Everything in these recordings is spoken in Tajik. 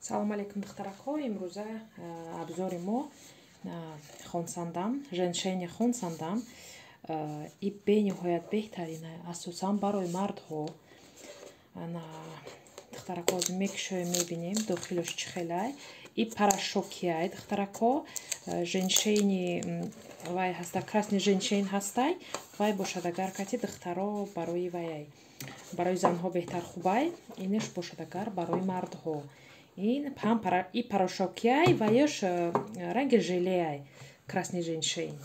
Салом алейкум, духтарако. Имрӯза обзори мо хонсандам, женшейни хонсандам. И бениҳоят беҳтарин асосан барои мардҳо. Духтарако мекушоем, мебинем дохилаш чӣ хелай. И порошокияй духтарако, женшейни вай ҳаста, красни женшейн ҳастай. Вай бошад агар кати духтаро барои ваяй. Барои занҳо беҳтар хубай, инаш бошад агар барои мардҳо. И порошокияй ваяш ранги желеяй, красни женшейн.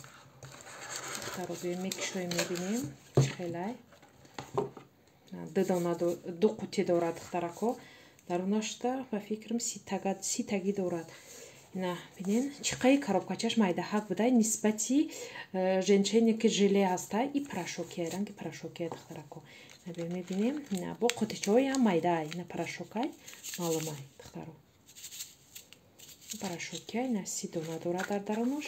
Духтаро мекушоем, мебинем чӣ хелай. ду қутӣ дорад духтарако. Дарунашта ба фикрам ситагӣ дорад. Бинен чиқаи коробкачаш майдаҳак будай нисбати женшейне ки желе ҳастай. И порошокияй, ранги порошокияй духтарако. Мебинем бо қутичаҳои ҳам майдаай, на порошокай маълумай духтаро. Порошокияй на 30 дона дорад дар дарунаш.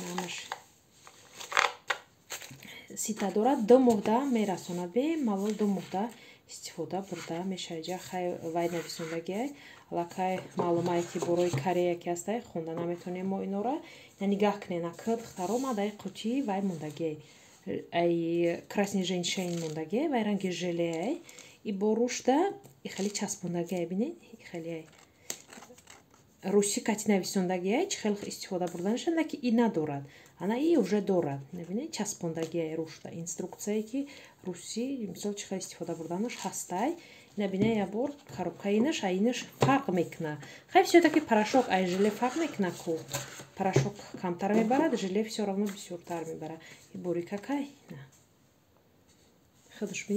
Намаш сита дорад, 2 моҳда мерасонад. Бемалол 2 моҳда истифода бурда мешавад. Хай вай нависондагиай, аллакай маълумае ки борои Корея ки ҳастай, хонда наметонем мо инора. Нигаҳ кунед акъ духтаро ма дай қутӣ вай мондагиай. Ай красни женшейн мондагиай, вай ранги желеяй. И бо рушда и хеле часпондагиай, бинед, и хеле руси кати нависондагиай, чӣ хел истифода бурданашад, ки и надорад. Ана и уже дорад. Мебинед часпондагиай рушда. Инструкцияе ки руси мисол чӣ хел истифода бурданаш ҳастай. Набинай я бор коробкаи инаш айнаш фарқ мекуна. Хай всё-таки порошок ай желе фарқ мекуна ку. Порошок камтар мебарад, желе всё равно бисёртар мебарад. И бори какай? На. Худаш